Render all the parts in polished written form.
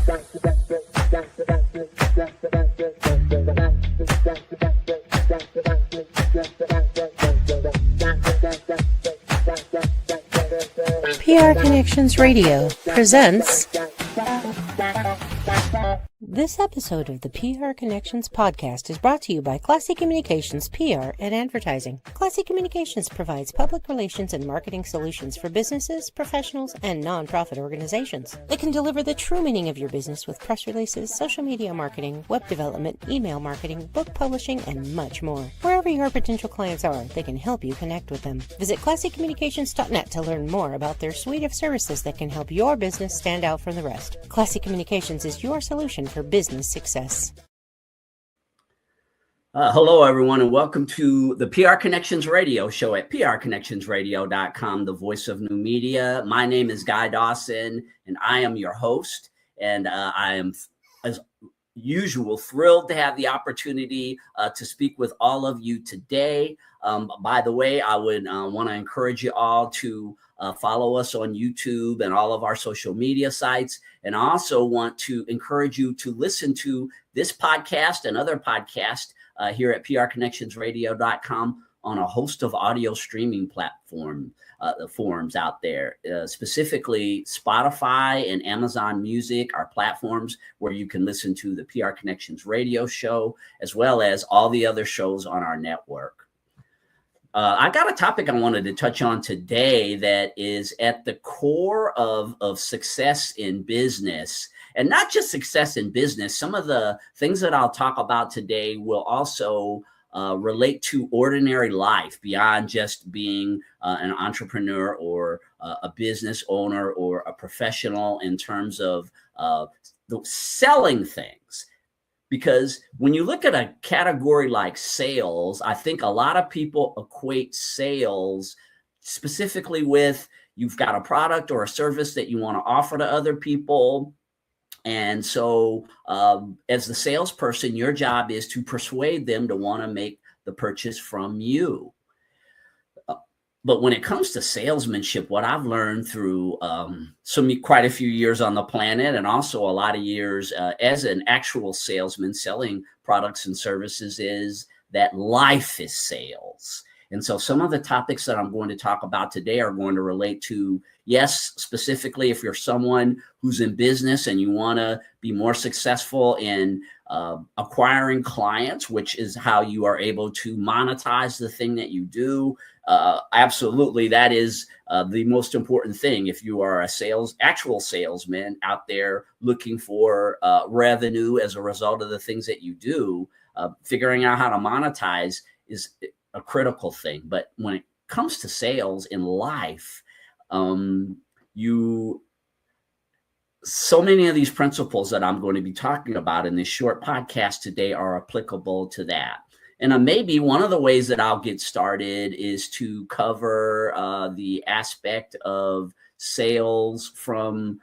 PR Connections Radio presents. This episode of the PR Connections podcast is brought to you by Classy Communications PR and Advertising. Classy Communications provides public relations and marketing solutions for businesses, professionals, and nonprofit organizations. They can deliver the true meaning of your business with press releases, social media marketing, web development, email marketing, book publishing, and much more. Wherever your potential clients are, they can help you connect with them. Visit classycommunications.net to learn more about their suite of services that can help your business stand out from the rest. Classy Communications is your solution for business success. Hello, everyone, and welcome to the PR Connections Radio show at prconnectionsradio.com, the voice of new media. My name is Guy Dawson, and I am your host. And I am, as usual, thrilled to have the opportunity to speak with all of you today. By the way, I would want to encourage you all to follow us on YouTube and all of our social media sites. And I also want to encourage you to listen to this podcast and other podcasts here at prconnectionsradio.com on a host of audio streaming forums out there. Specifically, Spotify and Amazon Music are platforms where you can listen to the PR Connections radio show, as well as all the other shows on our network. I got a topic I wanted to touch on today that is at the core of success in business, and not just success in business. Some of the things that I'll talk about today will also relate to ordinary life beyond just being an entrepreneur or a business owner or a professional in terms of selling things. Because when you look at a category like sales, I think a lot of people equate sales specifically with you've got a product or a service that you want to offer to other people. And so as the salesperson, your job is to persuade them to want to make the purchase from you. But when it comes to salesmanship, what I've learned through quite a few years on the planet, and also a lot of years as an actual salesman selling products and services, is that life is sales. And so some of the topics that I'm going to talk about today are going to relate to, yes, specifically if you're someone who's in business and you want to be more successful in acquiring clients, which is how you are able to monetize the thing that you do. Absolutely, that is the most important thing. If you are a actual salesman out there looking for revenue as a result of the things that you do, figuring out how to monetize is a critical thing. But when it comes to sales in life, so many of these principles that I'm going to be talking about in this short podcast today are applicable to that. And maybe one of the ways that I'll get started is to cover the aspect of sales from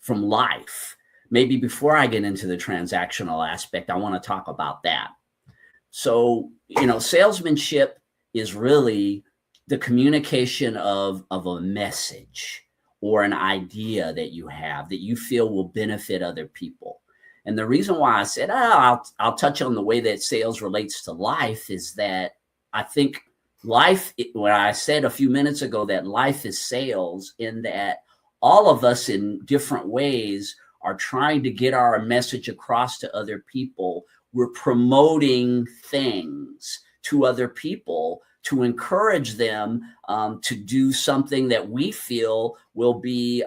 life. Maybe before I get into the transactional aspect, I want to talk about that. So, salesmanship is really the communication of a message or an idea that you have that you feel will benefit other people. And the reason why I said, I'll touch on the way that sales relates to life is that I think life, when I said a few minutes ago that life is sales, in that all of us in different ways are trying to get our message across to other people. We're promoting things to other people to encourage them to do something that we feel will be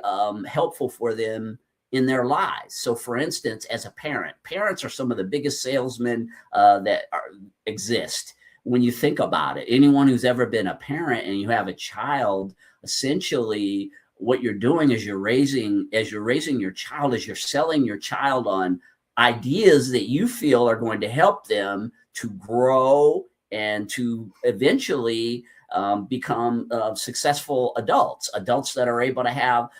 helpful for them in their lives. So for instance, as a parent, parents are some of the biggest salesmen that exist. When you think about it, anyone who's ever been a parent and you have a child, essentially what you're doing is you're raising your child, as you're selling your child on ideas that you feel are going to help them to grow and to eventually become successful adults that are able to have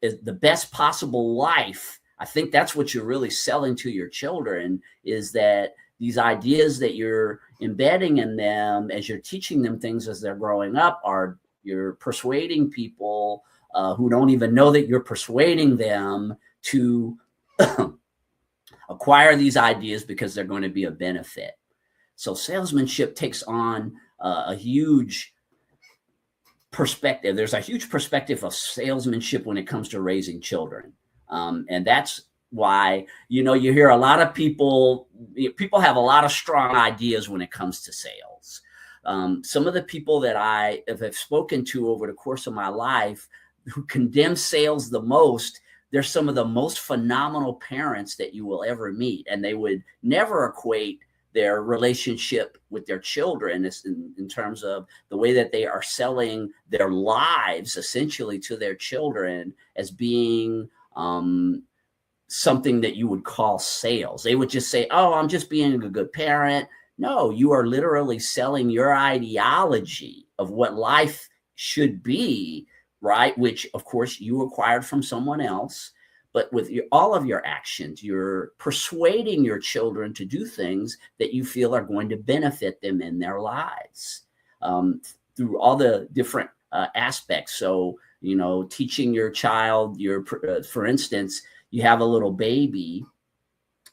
the best possible life. I think that's what you're really selling to your children, is that these ideas that you're embedding in them as you're teaching them things as they're growing up, you're persuading people who don't even know that you're persuading them to acquire these ideas because they're going to be a benefit. So salesmanship takes on a huge perspective. There's a huge perspective of salesmanship when it comes to raising children. And that's why, you hear a lot of people have a lot of strong ideas when it comes to sales. Some of the people that I have spoken to over the course of my life who condemn sales the most, they're some of the most phenomenal parents that you will ever meet. And they would never equate their relationship with their children in terms of the way that they are selling their lives essentially to their children as being something that you would call sales. They would just say, oh, I'm just being a good parent. No, you are literally selling your ideology of what life should be, right? Which, of course, you acquired from someone else. But with all of your actions, you're persuading your children to do things that you feel are going to benefit them in their lives through all the different aspects. So, teaching your child, for instance, you have a little baby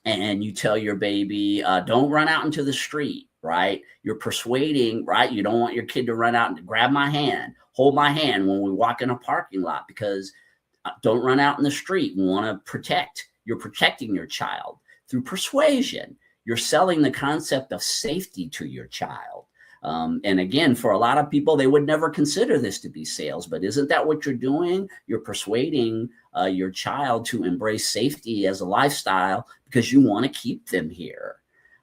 and you tell your baby, don't run out into the street, right? You're persuading, right? You don't want your kid to run out and grab my hand, hold my hand when we walk in a parking lot, because don't run out in the street. We want to protect. You're protecting your child through persuasion. You're selling the concept of safety to your child. And again, for a lot of people, they would never consider this to be sales, but isn't that what you're doing? You're persuading your child to embrace safety as a lifestyle because you want to keep them here.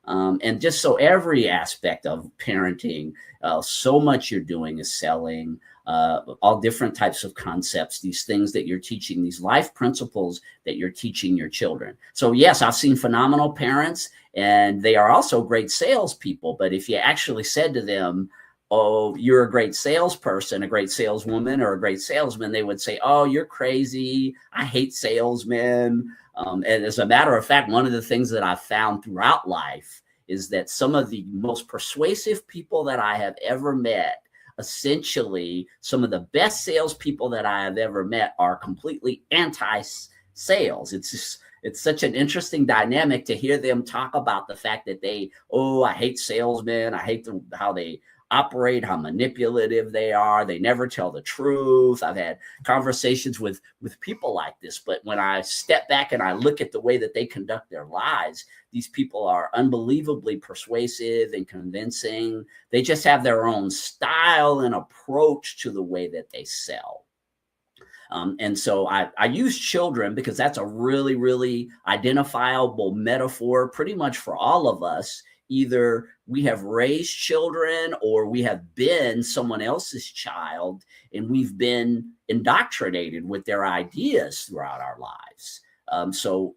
And just so every aspect of parenting, so much you're doing is selling all different types of concepts, these things that you're teaching, these life principles that you're teaching your children. So yes, I've seen phenomenal parents, and they are also great salespeople. But if you actually said to them, oh, you're a great salesperson, a great saleswoman, or a great salesman, they would say, oh, you're crazy. I hate salesmen. And as a matter of fact, one of the things that I've found throughout life is that some of the most persuasive people that I have ever met, essentially some of the best salespeople that I have ever met, are completely anti-sales. It's such an interesting dynamic to hear them talk about the fact that I hate salesmen. I hate how they operate, how manipulative they are. They never tell the truth. I've had conversations with people like this, but when I step back and I look at the way that they conduct their lives, these people are unbelievably persuasive and convincing. They just have their own style and approach to the way that they sell. And so I use children because that's a really, really identifiable metaphor pretty much for all of us. Either we have raised children or we have been someone else's child, and we've been indoctrinated with their ideas throughout our lives. So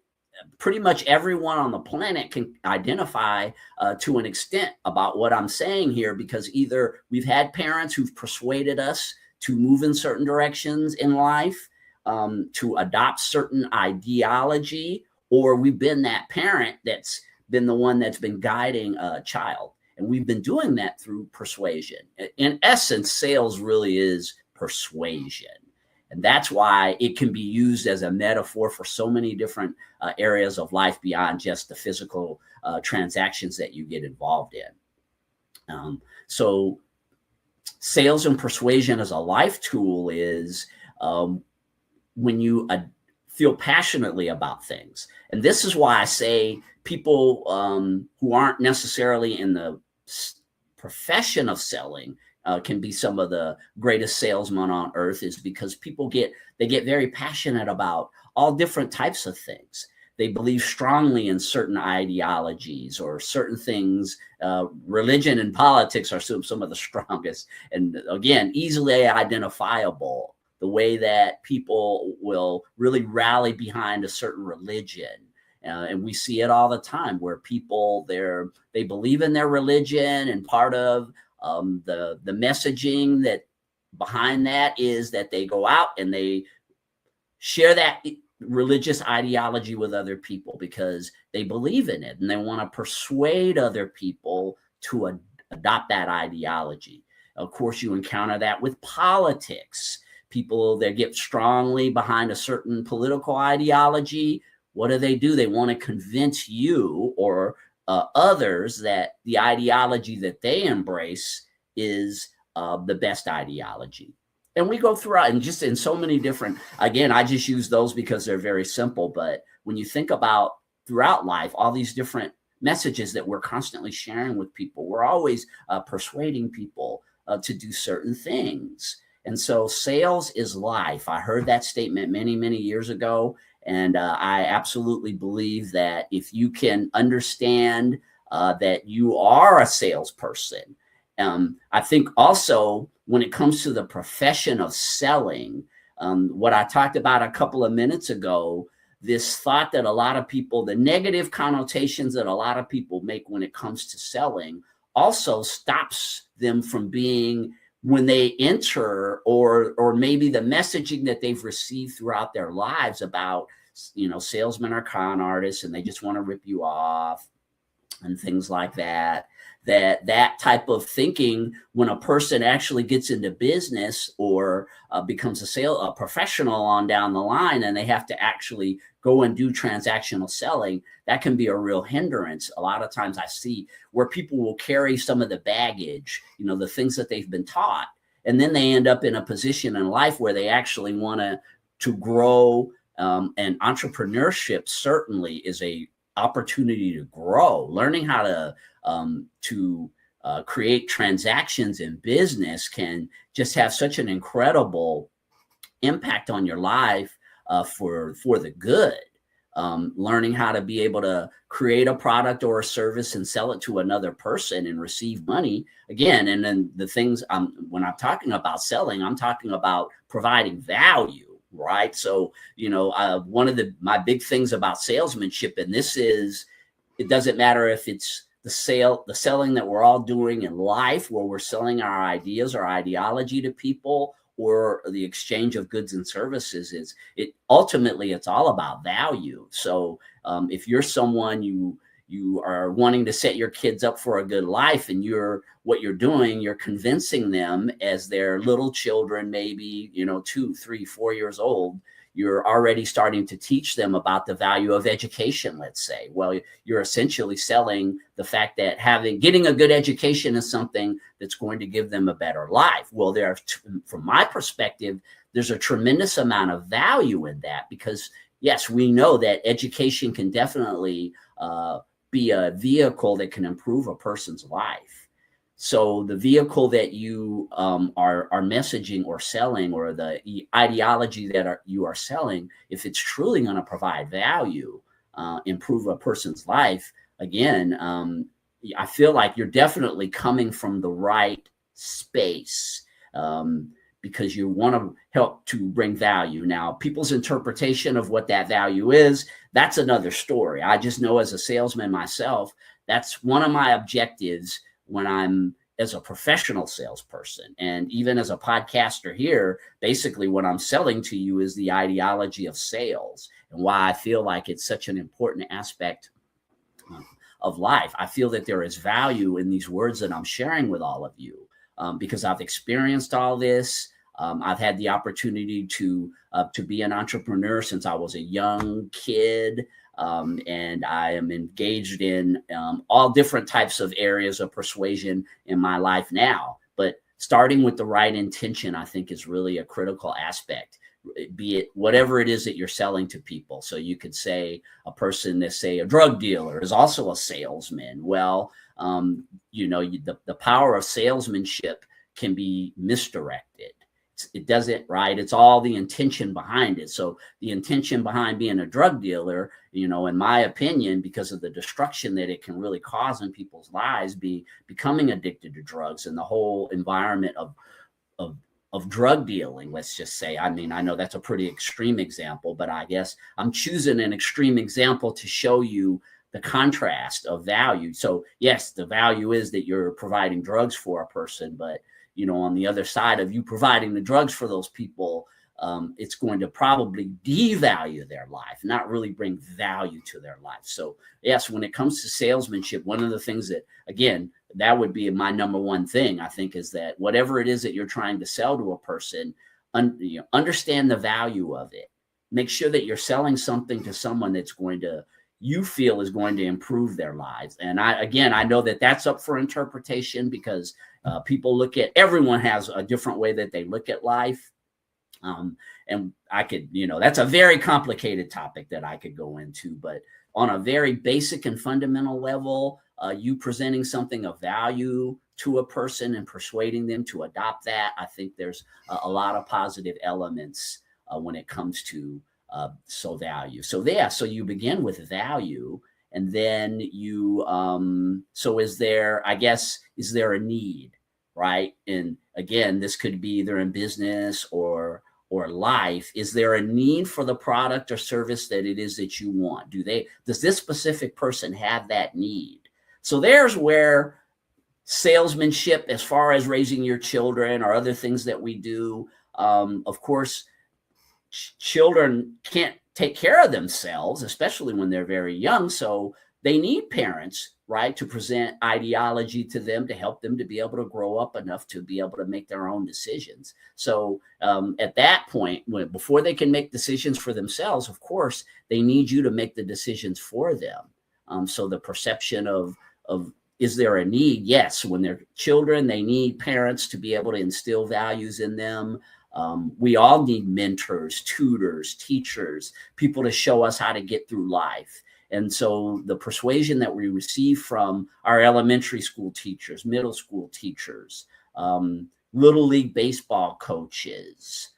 pretty much everyone on the planet can identify to an extent about what I'm saying here, because either we've had parents who've persuaded us to move in certain directions in life, to adopt certain ideology, or we've been that parent that's been the one that's been guiding a child. And we've been doing that through persuasion. In essence, sales really is persuasion. And that's why it can be used as a metaphor for so many different areas of life beyond just the physical transactions that you get involved in. So sales and persuasion as a life tool is when you feel passionately about things. And this is why I say people who aren't necessarily in the profession of selling can be some of the greatest salesmen on earth, is because people get very passionate about all different types of things. They believe strongly in certain ideologies or certain things. Religion and politics are some of the strongest, and again, easily identifiable. The way that people will really rally behind a certain religion. And we see it all the time where people, they believe in their religion, and part of the messaging that behind that is that they go out and they share that religious ideology with other people because they believe in it and they want to persuade other people to adopt that ideology. Of course, you encounter that with politics. people that get strongly behind a certain political ideology. What do? They want to convince you or others that the ideology that they embrace is the best ideology. And we go throughout and just in so many different, again, I just use those because they're very simple. But when you think about throughout life, all these different messages that we're constantly sharing with people, we're always persuading people to do certain things. And so sales is life. I heard that statement many, many years ago. And I absolutely believe that if you can understand that you are a salesperson, I think also when it comes to the profession of selling, what I talked about a couple of minutes ago, this thought that a lot of people, the negative connotations that a lot of people make when it comes to selling also stops them from being, when they enter, or maybe the messaging that they've received throughout their lives about, salesmen are con artists and they just want to rip you off and things like that. That type of thinking, when a person actually gets into business or becomes a professional on down the line, and they have to actually go and do transactional selling, that can be a real hindrance. A lot of times I see where people will carry some of the baggage, the things that they've been taught, and then they end up in a position in life where they actually want to grow. And entrepreneurship certainly is a opportunity to grow. Learning how to create transactions in business can just have such an incredible impact on your life for the good. Learning how to be able to create a product or a service and sell it to another person and receive money again. And then the things when I'm talking about selling, I'm talking about providing value. Right. So, one of my big things about salesmanship, and this is, it doesn't matter if it's the selling that we're all doing in life, where we're selling our ideas or ideology to people, or the exchange of goods and services, ultimately it's all about value. So if you're someone, you are wanting to set your kids up for a good life, and what you're doing, you're convincing them as they're little children, maybe, 2, 3, 4 years old, you're already starting to teach them about the value of education, let's say. Well, you're essentially selling the fact that getting a good education is something that's going to give them a better life. Well, from my perspective, there's a tremendous amount of value in that, because yes, we know that education can definitely be a vehicle that can improve a person's life. So the vehicle that you are messaging or selling, or the ideology that you are selling, if it's truly going to provide value, improve a person's life, again, I feel like you're definitely coming from the right space, because you want to help to bring value. Now, people's interpretation of what that value is, that's another story. I just know as a salesman myself, that's one of my objectives when I'm as a professional salesperson. And even as a podcaster here, basically what I'm selling to you is the ideology of sales, and why I feel like it's such an important aspect of life. I feel that there is value in these words that I'm sharing with all of you, because I've experienced all this. I've had the opportunity to be an entrepreneur since I was a young kid. And I am engaged in all different types of areas of persuasion in my life now. But starting with the right intention, I think, is really a critical aspect, be it whatever it is that you're selling to people. So you could say a person that's, say, a drug dealer is also a salesman. Well, the power of salesmanship can be misdirected. It doesn't, right? It's all the intention behind it. So the intention behind being a drug dealer, in my opinion, because of the destruction that it can really cause in people's lives, becoming addicted to drugs, and the whole environment of drug dealing, let's just say. I mean, I know that's a pretty extreme example, but I guess I'm choosing an extreme example to show you the contrast of value. So yes, the value is that you're providing drugs for a person, but on the other side of you providing the drugs for those people, it's going to probably devalue their life, not really bring value to their life. So yes, when it comes to salesmanship, one of the things that, again, that would be my number one thing, I think, is that whatever it is that you're trying to sell to a person, understand the value of it. Make sure that you're selling something to someone that's you feel is going to improve their lives. And I know that that's up for interpretation, because people everyone has a different way that they look at life. And I could, that's a very complicated topic that I could go into, but on a very basic and fundamental level, you presenting something of value to a person and persuading them to adopt that, I think there's a lot of positive elements when it comes to value. So you begin with value, and then is there a need, right? And again, this could be either in business or life. Is there a need for the product or service that it is that you want? Does this specific person have that need? So there's where salesmanship, as far as raising your children or other things that we do, of course, children can't take care of themselves, especially when they're very young. So they need parents, right, to present ideology to them, to help them to be able to grow up enough to be able to make their own decisions. So at that point, before they can make decisions for themselves, of course, they need you to make the decisions for them. So the perception of is there a need? Yes. When they're children, they need parents to be able to instill values in them. We all need mentors, tutors, teachers, people to show us how to get through life. And so the persuasion that we receive from our elementary school teachers, middle school teachers, little league baseball coaches,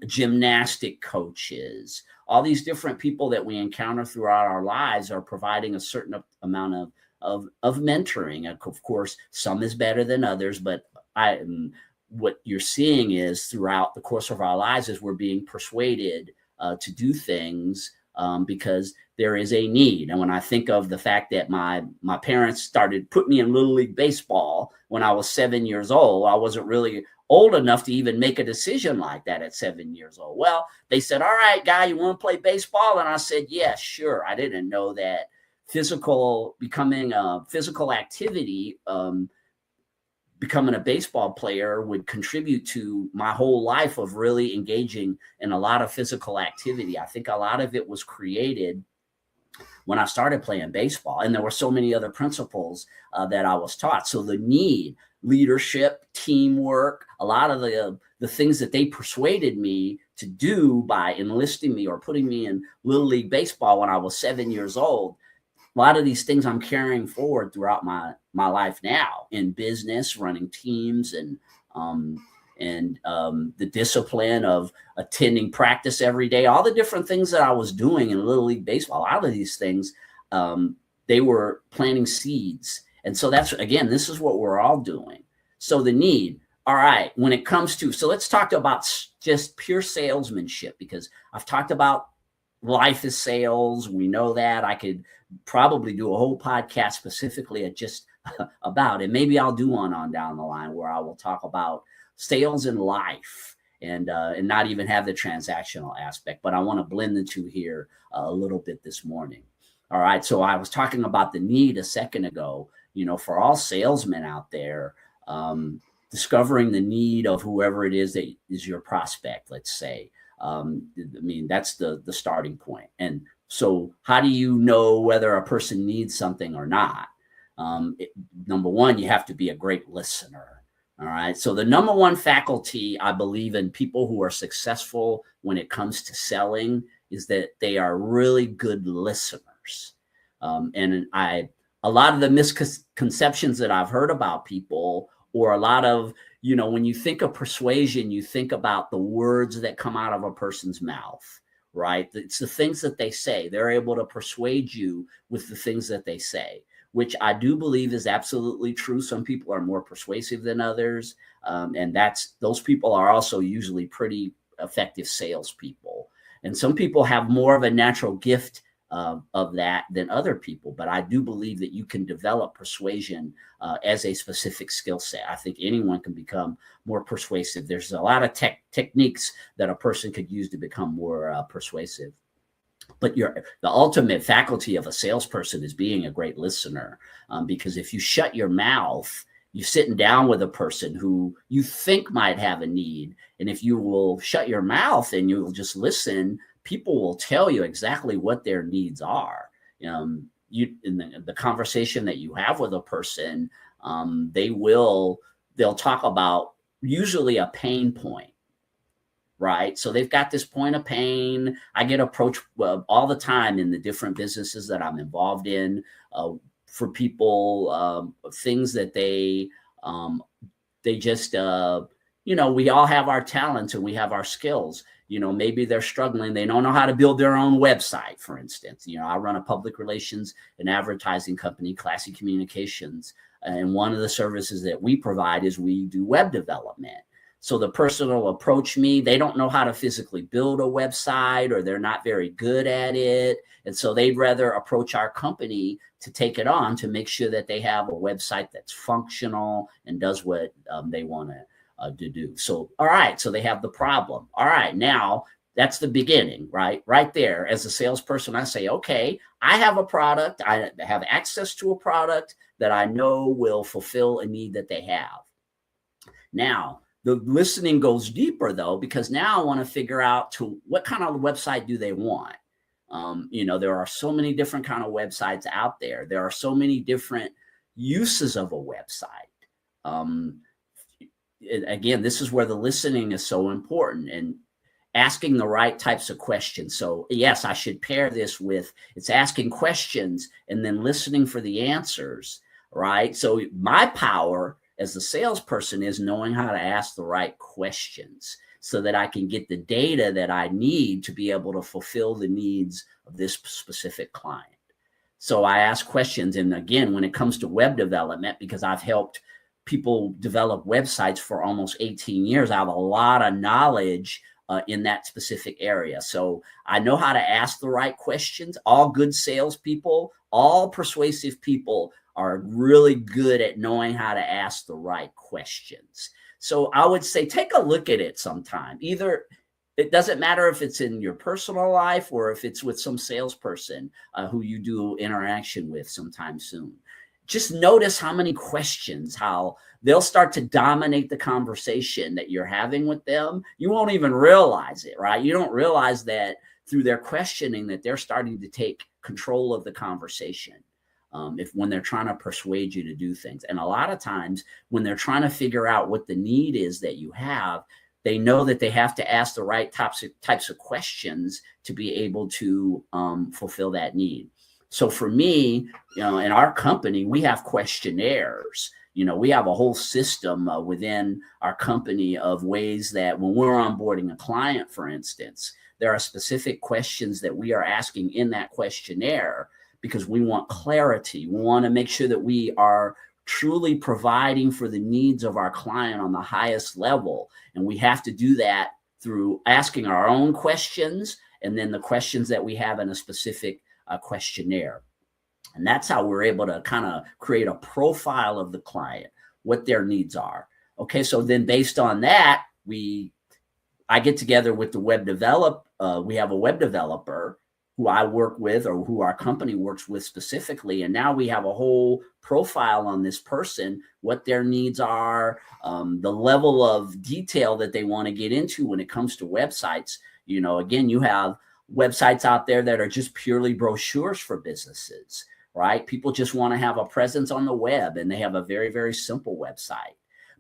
gymnastic coaches, all these different people that we encounter throughout our lives are providing a certain amount of mentoring. Of course, some is better than others, but what you're seeing is throughout the course of our lives is we're being persuaded to do things because there is a need. And when I think of the fact that my parents started put me in Little League Baseball when I was 7 years old, I wasn't really old enough to even make a decision like that at 7 years old. Well, they said, "All right, guy, you want to play baseball?" And I said, "Yeah, sure." I didn't know that becoming a physical activity, becoming a baseball player would contribute to my whole life of really engaging in a lot of physical activity. I think a lot of it was created when I started playing baseball, and there were so many other principles that I was taught. So the need, leadership, teamwork, a lot of the things that they persuaded me to do by enlisting me or putting me in Little League Baseball when I was 7 years old, a lot of these things I'm carrying forward throughout my life now in business, running teams, and the discipline of attending practice every day, all the different things that I was doing in Little League Baseball. A lot of these things, they were planting seeds. And so this is what we're all doing. So the need, all right, when it comes to, so let's talk about just pure salesmanship, because I've talked about life is sales. We know that. I could probably do a whole podcast specifically just about it. Maybe I'll do one on down the line where I will talk about sales and life and not even have the transactional aspect. But I want to blend the two here a little bit this morning. All right. So I was talking about the need a second ago, for all salesmen out there, discovering the need of whoever it is that is your prospect, let's say. That's the starting point. And so how do you know whether a person needs something or not? Number one, you have to be a great listener. All right. So the number one faculty, I believe, in people who are successful when it comes to selling is that they are really good listeners. And a lot of the misconceptions that I've heard about people, or a lot of, when you think of persuasion, you think about the words that come out of a person's mouth, right? It's the things that they say. They're able to persuade you with the things that they say, which I do believe is absolutely true. Some people are more persuasive than others. And those people are also usually pretty effective salespeople. And some people have more of a natural gift of that than other people. But I do believe that you can develop persuasion as a specific skill set. I think anyone can become more persuasive. There's a lot of techniques that a person could use to become more persuasive. But the ultimate faculty of a salesperson is being a great listener, because if you shut your mouth you sitting down with a person who you think might have a need. And if you will shut your mouth and you'll just listen, people will tell you exactly what their needs are. You in the conversation that you have with a person, they'll talk about usually a pain point. Right. So they've got this point of pain. I get approached all the time in the different businesses that I'm involved in for people, things that they just, we all have our talents and we have our skills. Maybe they're struggling. They don't know how to build their own website, for instance. I run a public relations and advertising company, Classy Communications. And one of the services that we provide is we do web development. So the person will approach me. They don't know how to physically build a website, or they're not very good at it. And so they'd rather approach our company to take it on to make sure that they have a website that's functional and does what they want to do. So, all right. So they have the problem. All right. Now that's the beginning, right? Right there. As a salesperson, I say, okay, I have a product. I have access to a product that I know will fulfill a need that they have. Now, the listening goes deeper, though, because now I want to figure out to what kind of website do they want. There are so many different kind of websites out there. There are so many different uses of a website. Again, this is where the listening is so important, and asking the right types of questions. So yes, I should pair this with it's asking questions and then listening for the answers, right? So my power as a salesperson is knowing how to ask the right questions so that I can get the data that I need to be able to fulfill the needs of this specific client. So I ask questions. And again, when it comes to web development, because I've helped people develop websites for almost 18 years, I have a lot of knowledge in that specific area. So I know how to ask the right questions. All good salespeople, all persuasive people are really good at knowing how to ask the right questions. So I would say take a look at it sometime. Either it doesn't matter if it's in your personal life or if it's with some salesperson who you do interaction with sometime soon. Just notice how many questions, how they'll start to dominate the conversation that you're having with them. You won't even realize it, right? You don't realize that through their questioning that they're starting to take control of the conversation. When they're trying to persuade you to do things. And a lot of times when they're trying to figure out what the need is that you have, they know that they have to ask the right types of questions to be able to fulfill that need. So for me, in our company, we have questionnaires. We have a whole system within our company of ways that when we're onboarding a client, for instance, there are specific questions that we are asking in that questionnaire because we want clarity. We want to make sure that we are truly providing for the needs of our client on the highest level. And we have to do that through asking our own questions and then the questions that we have in a specific questionnaire. And that's how we're able to kind of create a profile of the client, what their needs are. Okay, so then based on that, I get together with the we have a web developer who I work with or who our company works with specifically. And now we have a whole profile on this person, what their needs are, the level of detail that they want to get into when it comes to websites. Again, you have websites out there that are just purely brochures for businesses, right? People just want to have a presence on the web and they have a very, very simple website.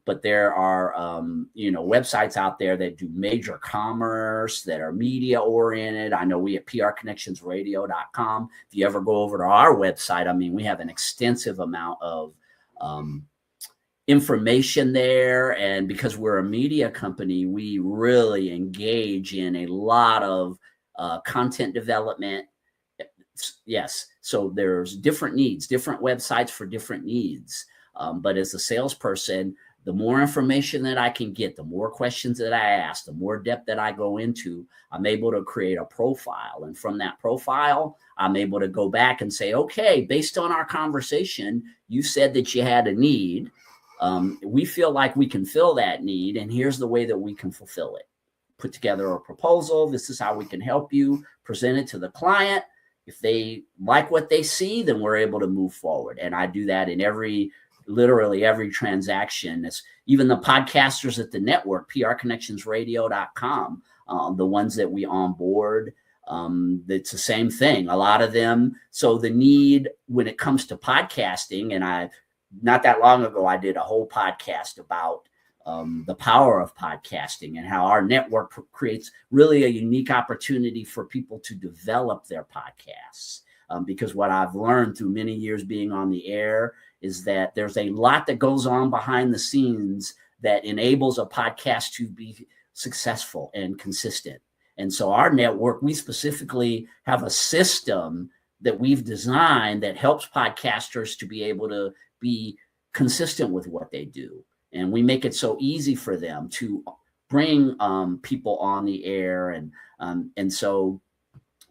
But there are, websites out there that do major commerce, that are media oriented. I know we at prconnectionsradio.com. If you ever go over to our website, we have an extensive amount of information there. And because we're a media company, we really engage in a lot of content development. Yes. So there's different needs, different websites for different needs. But as a salesperson, the more information that I can get, the more questions that I ask, the more depth that I go into, I'm able to create a profile. And from that profile, I'm able to go back and say, okay, based on our conversation, you said that you had a need. We feel like we can fill that need. And here's the way that we can fulfill it. Put together a proposal. This is how we can help you. Present it to the client. If they like what they see, then we're able to move forward. And I do that in every literally every transaction. It's even the podcasters at the network, prconnectionsradio.com, the ones that we onboard. It's the same thing. A lot of them. So the need when it comes to podcasting, and not that long ago, I did a whole podcast about the power of podcasting and how our network creates really a unique opportunity for people to develop their podcasts. Because what I've learned through many years being on the air is that there's a lot that goes on behind the scenes that enables a podcast to be successful and consistent. And so our network, we specifically have a system that we've designed that helps podcasters to be able to be consistent with what they do. And we make it so easy for them to bring people on the air.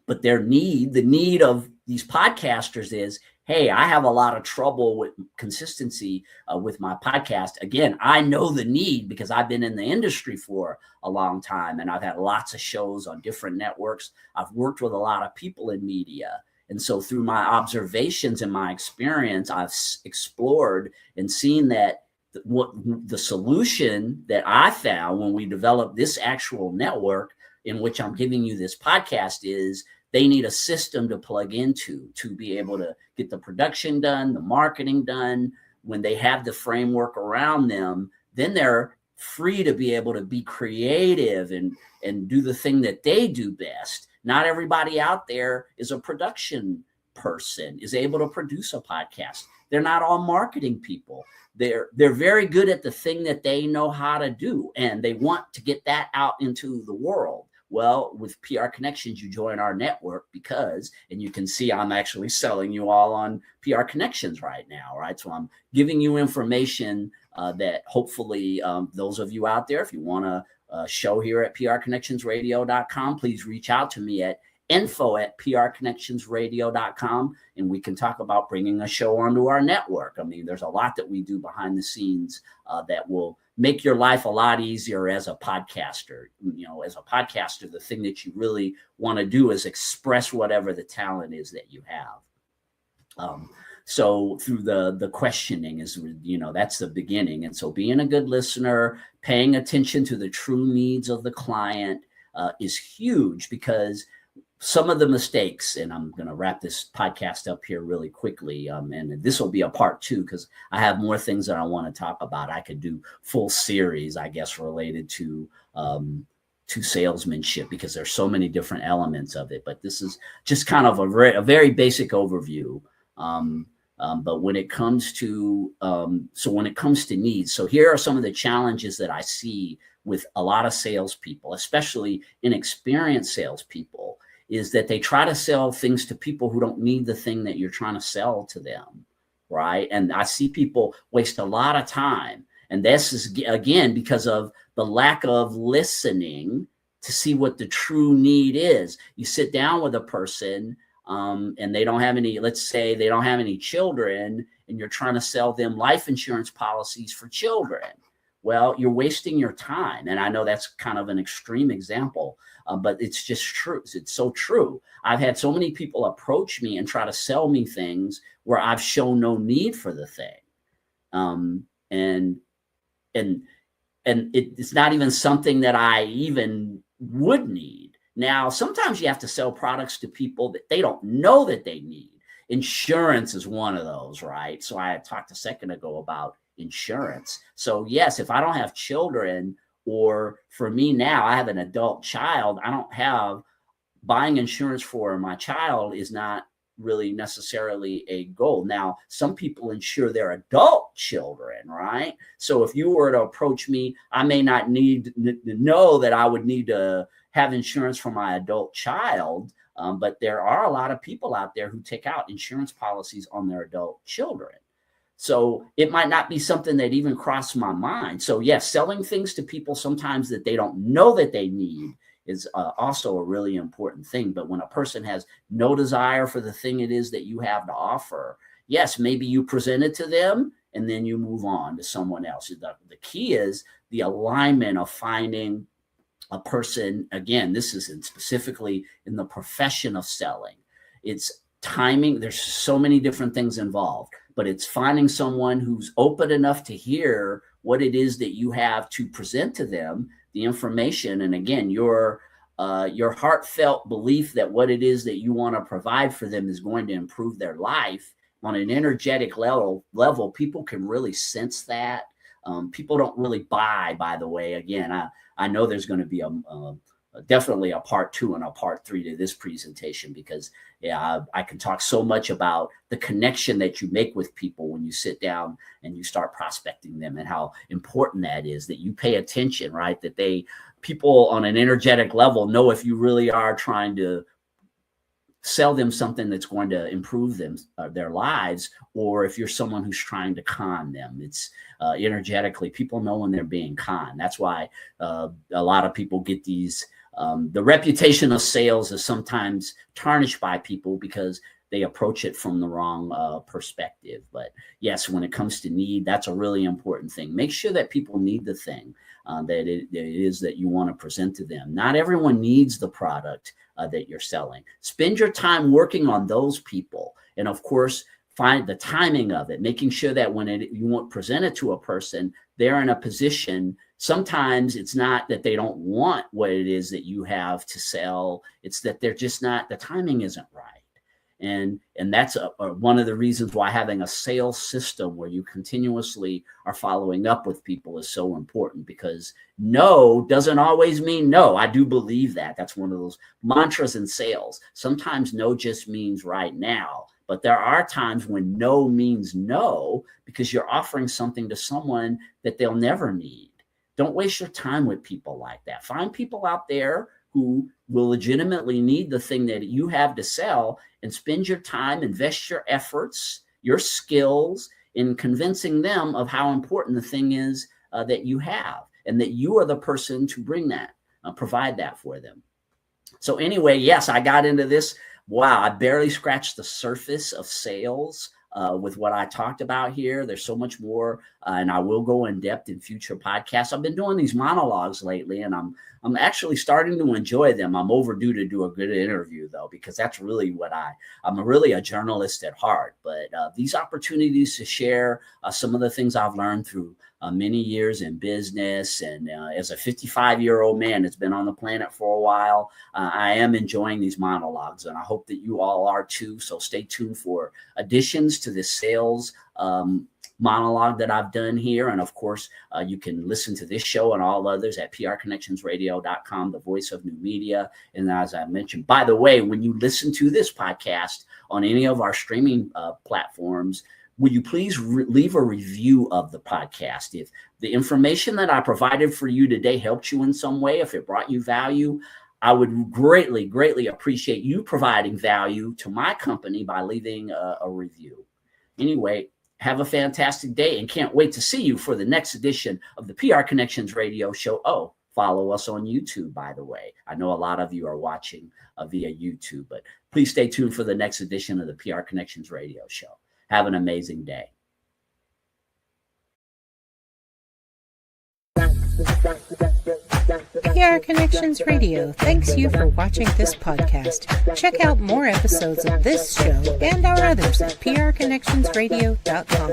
But the need of these podcasters is, hey, I have a lot of trouble with consistency with my podcast. Again, I know the need because I've been in the industry for a long time and I've had lots of shows on different networks. I've worked with a lot of people in media. And so through my observations and my experience, I've explored and seen that what the solution that I found when we developed this actual network in which I'm giving you this podcast is they need a system to plug into to be able to get the production done, the marketing done. When they have the framework around them, then they're free to be able to be creative and do the thing that they do best. Not everybody out there is a production person, is able to produce a podcast. They're not all marketing people. They're very good at the thing that they know how to do, and they want to get that out into the world. Well, with PR Connections, you join our network and you can see I'm actually selling you all on PR Connections right now, right? So I'm giving you information that hopefully those of you out there, if you want to show here at prconnectionsradio.com, please reach out to me at info@prconnectionsradio.com, and we can talk about bringing a show onto our network. I mean, there's a lot that we do behind the scenes that will make your life a lot easier as a podcaster. You know, as a podcaster, the thing that you really want to do is express whatever the talent is that you have. So through the questioning is, that's the beginning. And so being a good listener, paying attention to the true needs of the client is huge, because some of the mistakes, and I'm going to wrap this podcast up here really quickly, and this will be a part 2 because I have more things that I want to talk about. I could do full series, I guess, related to salesmanship, because there's so many different elements of it. But this is just kind of a very basic overview. But when it comes to needs, so here are some of the challenges that I see with a lot of salespeople, especially inexperienced salespeople, is that they try to sell things to people who don't need the thing that you're trying to sell to them, right? And I see people waste a lot of time. And this is, again, because of the lack of listening to see what the true need is. You sit down with a person and they don't have any, let's say they don't have any children, and you're trying to sell them life insurance policies for children. Well, you're wasting your time. And I know that's kind of an extreme example, but it's just true. It's so true. I've had so many people approach me and try to sell me things where I've shown no need for the thing. And it's not even something that I even would need. Now, sometimes you have to sell products to people that they don't know that they need. Insurance is one of those, right? So I talked a second ago about insurance. So yes, if I don't have children, or for me now, I have an adult child, I don't have buying insurance for my child is not really necessarily a goal. Now, some people insure their adult children, right? So if you were to approach me, I may not need to know that I would need to have insurance for my adult child, but there are a lot of people out there who take out insurance policies on their adult children. So it might not be something that even crossed my mind. So yes, selling things to people sometimes that they don't know that they need is also a really important thing. But when a person has no desire for the thing it is that you have to offer, yes, maybe you present it to them and then you move on to someone else. The key is the alignment of finding a person. Again, this is specifically in the profession of selling. It's timing. There's so many different things involved. but it's finding someone who's open enough to hear what it is that you have to present to them, the information. And again, your heartfelt belief that what it is that you want to provide for them is going to improve their life on an energetic level, people can really sense that. People don't really buy, by the way. Again, I know there's going to be definitely a part 2 and a part 3 to this presentation, because I can talk so much about the connection that you make with people when you sit down and you start prospecting them, and how important that is, that you pay attention, right? That people on an energetic level know if you really are trying to sell them something that's going to improve their lives, or if you're someone who's trying to con them. It's energetically, people know when they're being conned. That's why a lot of people get these, the reputation of sales is sometimes tarnished by people because they approach it from the wrong perspective. But yes, when it comes to need, that's a really important thing. Make sure that people need the thing that it is that you want to present to them. Not everyone needs the product that you're selling. Spend your time working on those people. And of course, find the timing of it, making sure that when you want to present it to a person, they're in a position. Sometimes it's not that they don't want what it is that you have to sell. It's that they're just not, the timing isn't right. And that's one of the reasons why having a sales system where you continuously are following up with people is so important, because no doesn't always mean no. I do believe that. That's one of those mantras in sales. Sometimes no just means right now, but there are times when no means no, because you're offering something to someone that they'll never need. Don't waste your time with people like that. Find people out there who will legitimately need the thing that you have to sell, and spend your time, invest your efforts, your skills in convincing them of how important the thing is that you have, and that you are the person to bring that, provide that for them. So anyway, yes, I got into this. Wow, I barely scratched the surface of sales with what I talked about here. There's so much more, and I will go in depth in future podcasts. I've been doing these monologues lately, and I'm actually starting to enjoy them. I'm overdue to do a good interview, though, because that's really what I'm really a journalist at heart. But these opportunities to share some of the things I've learned through many years in business, and as a 55-year-old man that's been on the planet for a while, I am enjoying these monologues, and I hope that you all are too. So stay tuned for additions to this sales monologue that I've done here. And of course, you can listen to this show and all others at prconnectionsradio.com, the voice of new media. And as I mentioned, by the way, when you listen to this podcast on any of our streaming platforms, will you please leave a review of the podcast? If the information that I provided for you today helped you in some way, if it brought you value, I would greatly, greatly appreciate you providing value to my company by leaving a review. Anyway, have a fantastic day, and can't wait to see you for the next edition of the PR Connections radio show. Oh, follow us on YouTube, by the way. I know a lot of you are watching via YouTube, but please stay tuned for the next edition of the PR Connections radio show. Have an amazing day. PR Connections Radio thanks you for watching this podcast. Check out more episodes of this show and our others at prconnectionsradio.com.